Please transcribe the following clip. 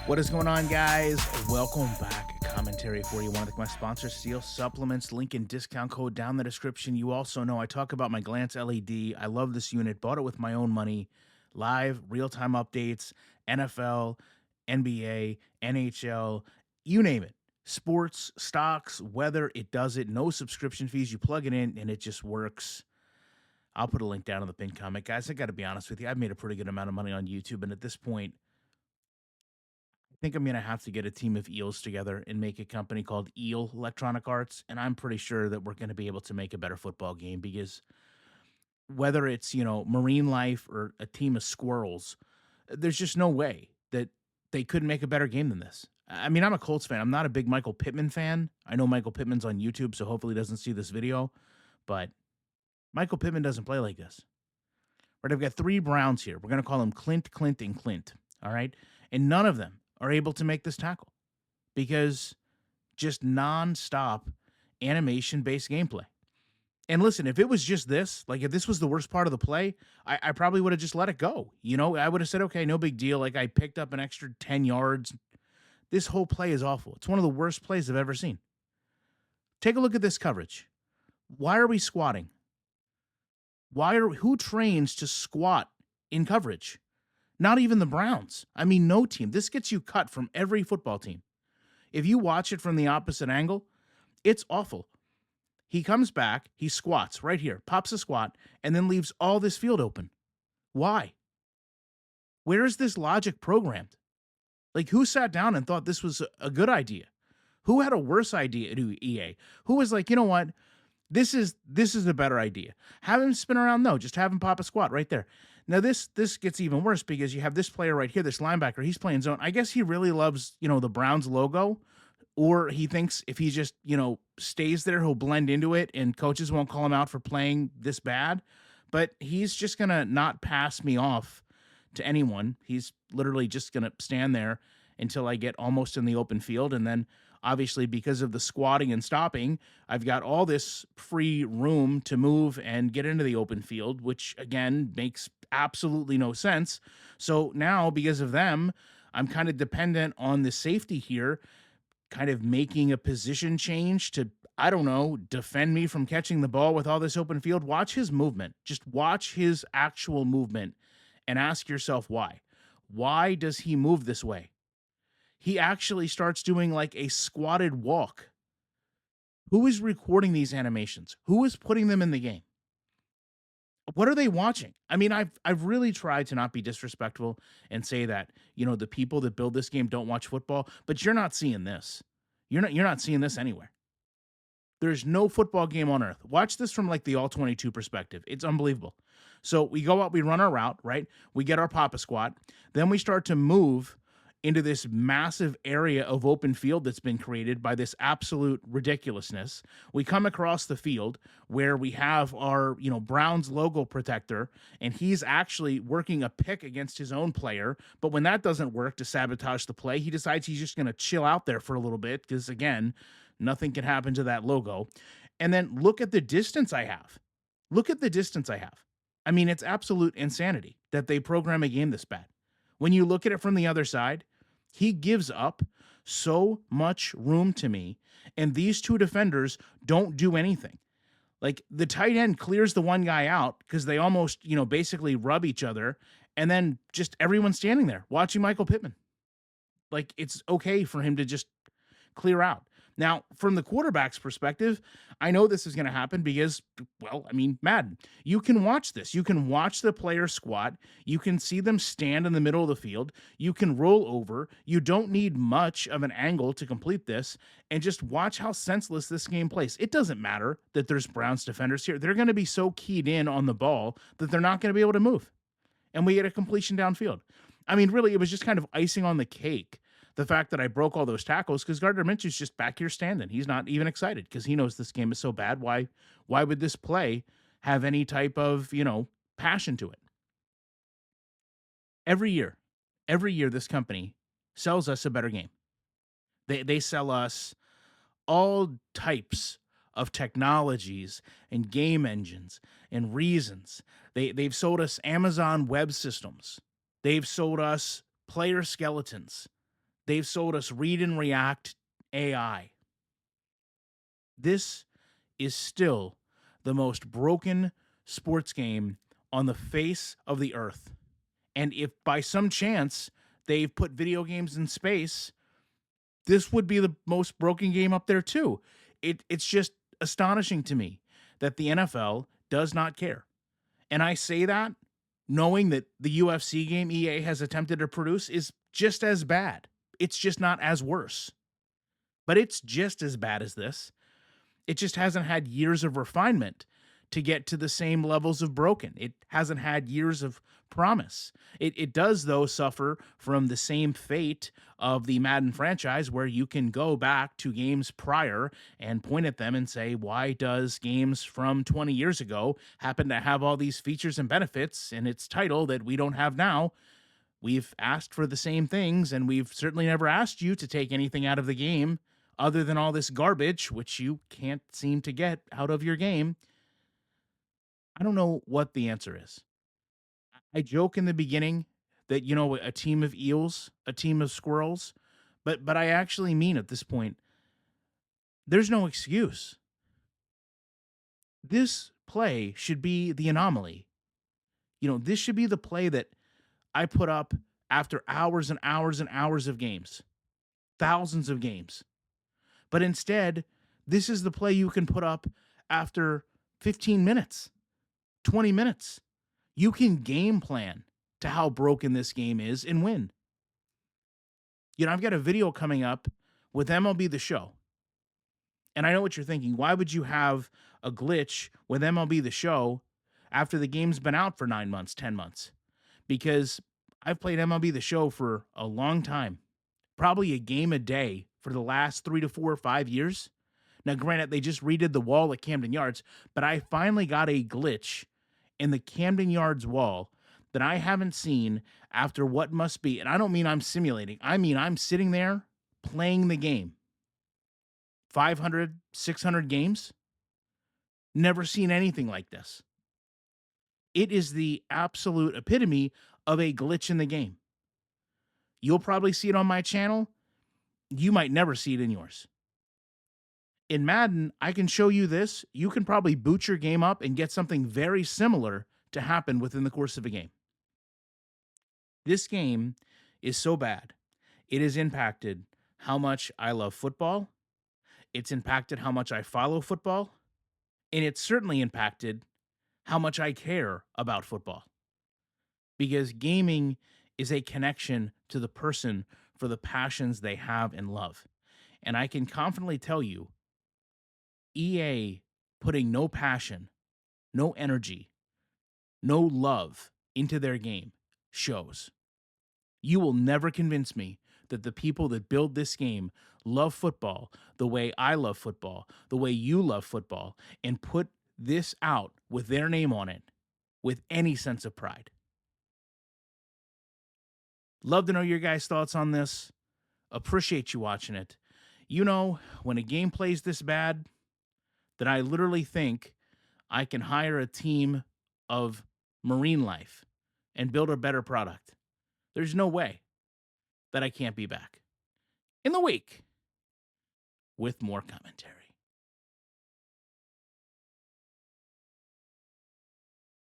What is going on, guys? Welcome back. Commentary for you. Want to thank my sponsor, Steel Supplements. Link and discount code down in the description. You also know I talk about my Glance LED. I love this unit. Bought it with my own money. Live, real-time updates, NFL, NBA, NHL, you name it. Sports, stocks, weather, it does it. No subscription fees. You plug it in and it just works. I'll put a link down in the pinned comment. Guys, I got to be honest with you. I've made a pretty good amount of money on YouTube, and at this point, I think I'm going to have to get a team of eels together and make a company called Eel Electronic Arts. And I'm pretty sure that we're going to be able to make a better football game because whether it's, marine life or a team of squirrels, there's just no way that they couldn't make a better game than this. I mean, I'm a Colts fan. I'm not a big Michael Pittman fan. I know Michael Pittman's on YouTube, so hopefully he doesn't see this video. But Michael Pittman doesn't play like this. Right? I've got three Browns here. We're going to call them Clint, Clint, and Clint. All right. And none of them are able to make this tackle because just nonstop animation based gameplay. And listen, if it was just this, like if this was the worst part of the play, I probably would have just let it go. I would have said, okay, no big deal. Like I picked up an extra 10 yards. This whole play is awful. It's one of the worst plays I've ever seen. Take a look at this coverage. Why are we squatting? Who trains to squat in coverage? Not even the Browns. I mean, no team. This gets you cut from every football team. If you watch it from the opposite angle, it's awful. He comes back, he squats right here, pops a squat, and then leaves all this field open. Why? Where is this logic programmed? Like, who sat down and thought this was a good idea? Who had a worse idea to EA? Who was like, you know what? This is a better idea. Have him spin around. No, just have him pop a squat right there. Now this gets even worse because you have this player right here, this linebacker. He's playing zone. I guess he really loves the Browns logo, or he thinks if he just stays there, he'll blend into it, and coaches won't call him out for playing this bad. But he's just gonna not pass me off to anyone. He's literally just gonna stand there until I get almost in the open field, and then obviously, because of the squatting and stopping, I've got all this free room to move and get into the open field, which again makes absolutely no sense. So now, because of them, I'm kind of dependent on the safety here, kind of making a position change to, I don't know, defend me from catching the ball with all this open field. Watch his movement. Just watch his actual movement and ask yourself why. Why does he move this way? He actually starts doing like a squatted walk. Who is recording these animations? Who is putting them in the game? What are they watching? I mean, I've really tried to not be disrespectful and say that, the people that build this game don't watch football, but you're not seeing this. You're not seeing this anywhere. There's no football game on earth. Watch this from like the all 22 perspective. It's unbelievable. So we go out, we run our route, right? We get our papa squat. Then we start to move into this massive area of open field that's been created by this absolute ridiculousness. We come across the field where we have our, Browns logo protector, and he's actually working a pick against his own player. But when that doesn't work to sabotage the play, he decides he's just going to chill out there for a little bit because, again, nothing can happen to that logo. And then look at the distance I have. Look at the distance I have. I mean, it's absolute insanity that they program a game this bad. When you look at it from the other side, he gives up so much room to me, and these two defenders don't do anything. Like the tight end clears the one guy out because they almost, basically rub each other, and then just everyone's standing there watching Michael Pittman. Like it's okay for him to just clear out. Now, from the quarterback's perspective, I know this is going to happen because, well, I mean, Madden. You can watch this. You can watch the player squat. You can see them stand in the middle of the field. You can roll over. You don't need much of an angle to complete this. And just watch how senseless this game plays. It doesn't matter that there's Browns defenders here. They're going to be so keyed in on the ball that they're not going to be able to move. And we get a completion downfield. I mean, really, it was just kind of icing on the cake, the fact that I broke all those tackles, because Gardner Minshew's just back here standing. He's not even excited because he knows this game is so bad. Why would this play have any type of, passion to it? Every year, this company sells us a better game. They sell us all types of technologies and game engines and reasons. They've sold us Amazon Web Systems. They've sold us player skeletons. They've sold us read and react AI. This is still the most broken sports game on the face of the earth. And if by some chance they've put video games in space, this would be the most broken game up there too. It's just astonishing to me that the NFL does not care. And I say that knowing that the UFC game EA has attempted to produce is just as bad. It's just not as worse. But it's just as bad as this. It just hasn't had years of refinement to get to the same levels of broken. It hasn't had years of promise. It does, though, suffer from the same fate of the Madden franchise, where you can go back to games prior and point at them and say, why does games from 20 years ago happen to have all these features and benefits in its title that we don't have now? We've asked for the same things, and we've certainly never asked you to take anything out of the game other than all this garbage, which you can't seem to get out of your game. I don't know what the answer is. I joke in the beginning that, a team of eels, a team of squirrels, but I actually mean at this point, there's no excuse. This play should be the anomaly. This should be the play that I put up after hours and hours and hours of games, thousands of games. But instead, this is the play you can put up after 15 minutes, 20 minutes. You can game plan to how broken this game is and win. I've got a video coming up with MLB The Show. And I know what you're thinking. Why would you have a glitch with MLB The Show after the game's been out for 9 months, 10 months? Because I've played MLB The Show for a long time, probably a game a day for the last 3 to 4 or 5 years. Now, granted, they just redid the wall at Camden Yards, but I finally got a glitch in the Camden Yards wall that I haven't seen after what must be, and I don't mean I'm simulating, I mean I'm sitting there playing the game. 500, 600 games. Never seen anything like this. It is the absolute epitome of a glitch in the game. You'll probably see it on my channel. You might never see it in yours. In Madden, I can show you this. You can probably boot your game up and get something very similar to happen within the course of a game. This game is so bad. It has impacted how much I love football. It's impacted how much I follow football. And it's certainly impacted how much I care about football. Because gaming is a connection to the person for the passions they have and love. And I can confidently tell you, EA putting no passion, no energy, no love into their game shows. You will never convince me that the people that build this game love football the way I love football, the way you love football, and put this out with their name on it with any sense of pride. Love to know your guys' thoughts on this. Appreciate you watching it. When a game plays this bad, that I literally think I can hire a team of marine life and build a better product. There's no way that I can't be back in the week with more commentary.